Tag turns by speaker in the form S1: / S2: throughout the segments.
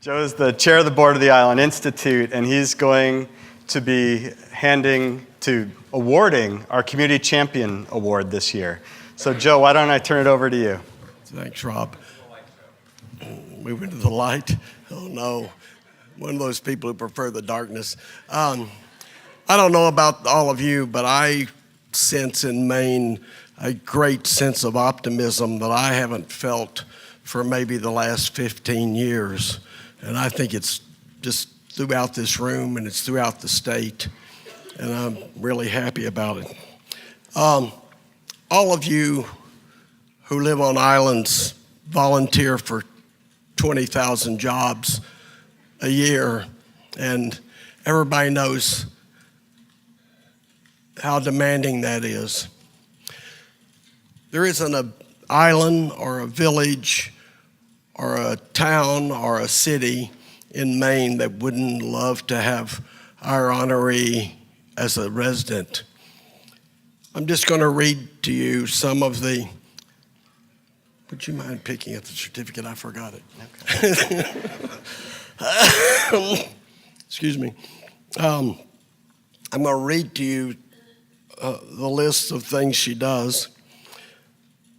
S1: Joe is the chair of the board of the Island Institute, and he's going to be awarding our Community Champion Award this year. So Joe, why don't I turn it over to you?
S2: Thanks, Rob. Move into the light. Oh no, one of those people who prefer the darkness. I don't know about all of you, but I sense in Maine a great sense of optimism that I haven't felt for maybe the last 15 years. And I think it's just throughout this room and it's throughout the state. And I'm really happy about it. All of you who live on islands volunteer for 20,000 jobs a year, and everybody knows how demanding that is. There isn't an island or a village or a town or a city in Maine that wouldn't love to have our honoree as a resident. I'm just going to read to you some of the, would you mind picking up the certificate? I forgot it. Okay. Excuse me. I'm going to read to you the list of things she does.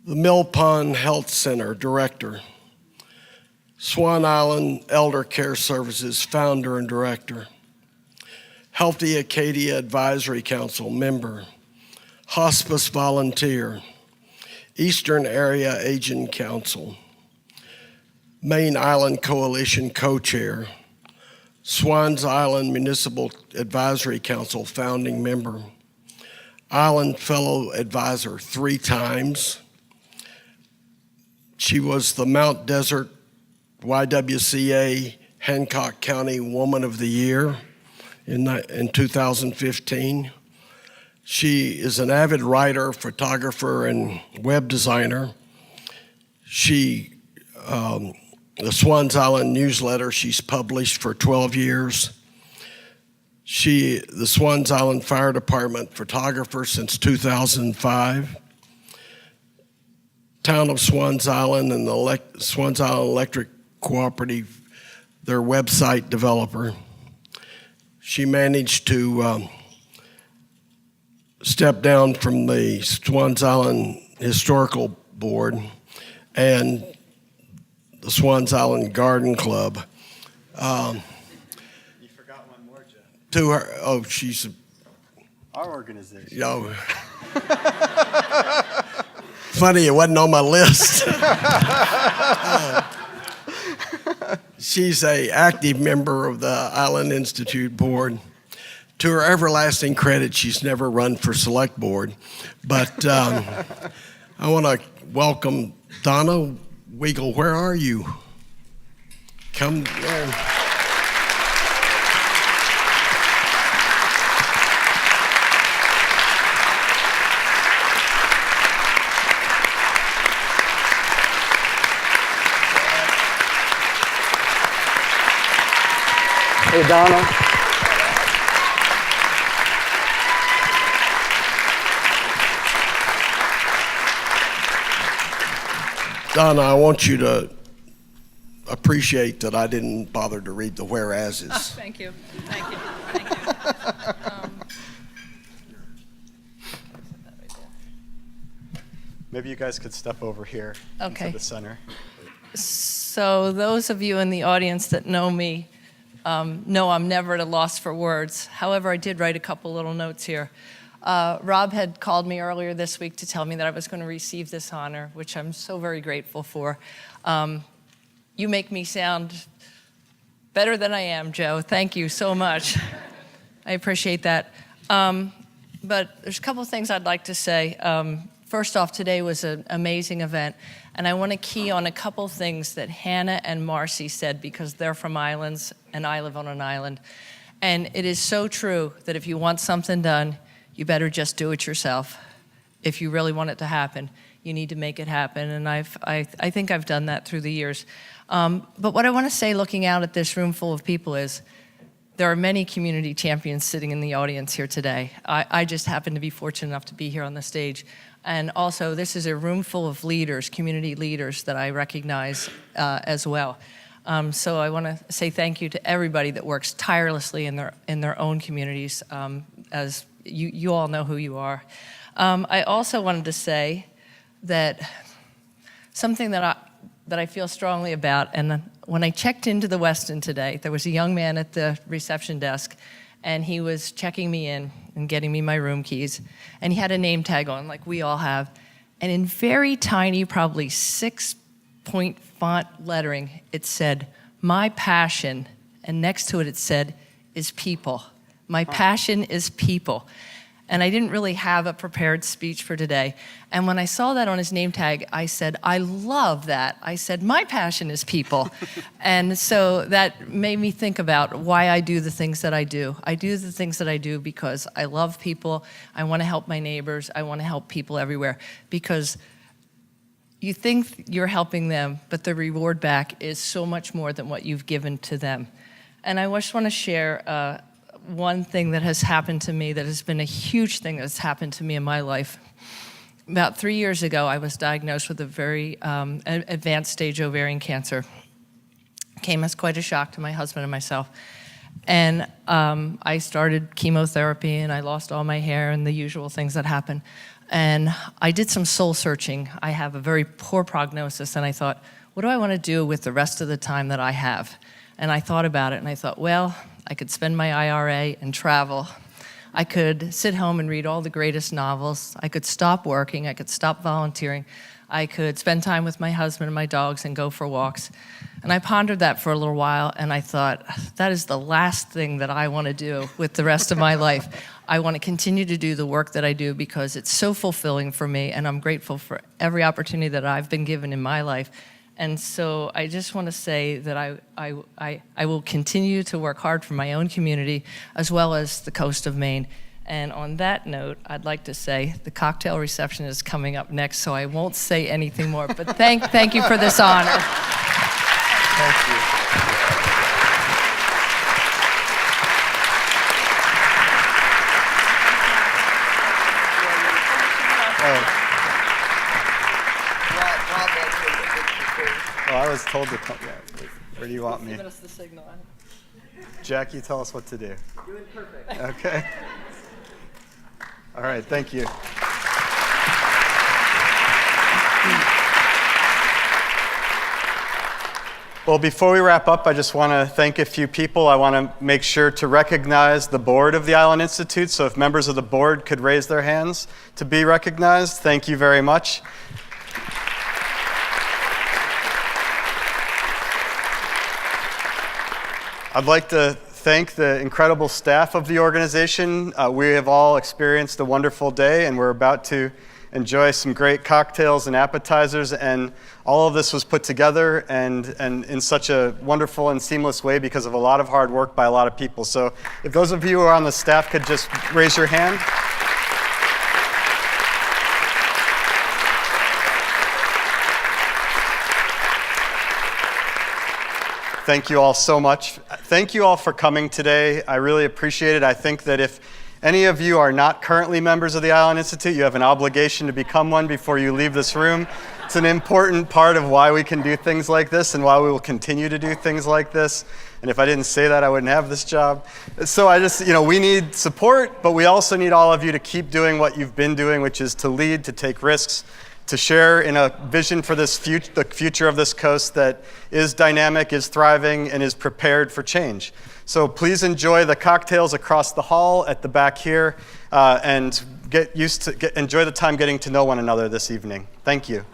S2: The Mill Pond Health Center Director. Swan Island Elder Care Services Founder and Director. Healthy Acadia Advisory Council Member. Hospice Volunteer. Eastern Area Aging Council. Maine Island Coalition Co-Chair. Swans Island Municipal Advisory Council Founding Member. Island Fellow Advisor 3 times. She was the Mount Desert YWCA Hancock County Woman of the Year in 2015. She is an avid writer, photographer, and web designer. The Swans Island newsletter she's published for 12 years. The Swans Island Fire Department photographer since 2005. Town of Swans Island and the Swans Island Electric Cooperative, their website developer. She managed to step down from the Swans Island Historical Board and the Swans Island Garden Club.
S1: You forgot one more, Jeff.
S2: She's
S1: our organization.
S2: Yeah. Funny, it wasn't on my list. She's an active member of the Island Institute Board. To her everlasting credit, she's never run for select board. But I want to welcome Donna Weigel. Where are you? Come there.
S1: Hey, Donna.
S2: Donna, I want you to appreciate that I didn't bother to read the whereases.
S3: Oh, thank you. Thank you. Thank you.
S1: Maybe you guys could step over here into the center.
S3: So those of you in the audience that know me know I'm never at a loss for words. However, I did write a couple little notes here. Rob had called me earlier this week to tell me that I was going to receive this honor, which I'm so very grateful for. You make me sound better than I am, Joe. Thank you so much. I appreciate that. But there's a couple of things I'd like to say. First off, today was an amazing event, and I want to key on a couple of things that Hannah and Marci said, because they're from islands and I live on an island. And it is so true that if you want something done, you better just do it yourself. If you really want it to happen, you need to make it happen. And I think I've done that through the years. But what I want to say looking out at this room full of people is, there are many community champions sitting in the audience here today. I just happen to be fortunate enough to be here on the stage. And also, this is a room full of leaders, community leaders that I recognize as well. So I want to say thank you to everybody that works tirelessly in their own communities, as you all know who you are. I also wanted to say that something that I feel strongly about, and when I checked into the Westin today, there was a young man at the reception desk, and he was checking me in and getting me my room keys, and he had a name tag on, like we all have, and in very tiny, probably 6-point font lettering, it said, "My passion," and next to it, it said, "is people." My passion is people. And I didn't really have a prepared speech for today. And when I saw that on his name tag, I said, I love that. I said, my passion is people. And so that made me think about why I do the things that I do. I do the things that I do because I love people. I want to help my neighbors. I want to help people everywhere. Because you think you're helping them, but the reward back is so much more than what you've given to them. And I just want to share one thing that has happened to me that has been a huge thing that's happened to me in my life. About 3 years ago, I was diagnosed with a very advanced stage ovarian cancer. Came as quite a shock to my husband and myself. And I started chemotherapy, and I lost all my hair and the usual things that happen. And I did some soul searching. I have a very poor prognosis, and I thought, what do I want to do with the rest of the time that I have? And I thought about it, and I thought, well, I could spend my IRA and travel. I could sit home and read all the greatest novels. I could stop working. I could stop volunteering. I could spend time with my husband and my dogs and go for walks. And I pondered that for a little while, and I thought, that is the last thing that I want to do with the rest of my life. I want to continue to do the work that I do because it's so fulfilling for me, and I'm grateful for every opportunity that I've been given in my life. And so I just want to say that I will continue to work hard for my own community as well as the coast of Maine. And on that note, I'd like to say the cocktail reception is coming up next, so I won't say anything more. But thank you for this honor.
S1: Thank you. Oh, I was told to come. Yeah. Where do you want me?
S3: Giving us the signal.
S1: Jackie, tell us what to do.
S3: Doing perfect.
S1: Okay. All right, thank you. Well, before we wrap up, I just want to thank a few people. I want to make sure to recognize the board of the Island Institute. So if members of the board could raise their hands to be recognized, thank you very much. I'd like to thank the incredible staff of the organization. We have all experienced a wonderful day, and we're about to enjoy some great cocktails and appetizers, and all of this was put together and in such a wonderful and seamless way because of a lot of hard work by a lot of people. So if those of you who are on the staff could just raise your hand. Thank you all so much. Thank you all for coming today. I really appreciate it. I think that if any of you are not currently members of the Island Institute, you have an obligation to become one before you leave this room. It's an important part of why we can do things like this and why we will continue to do things like this. And if I didn't say that, I wouldn't have this job. So I just, we need support, but we also need all of you to keep doing what you've been doing, which is to lead, to take risks, to share in a vision for this the future of this coast that is dynamic, is thriving, and is prepared for change. So please enjoy the cocktails across the hall at the back here, and enjoy the time getting to know one another this evening. Thank you.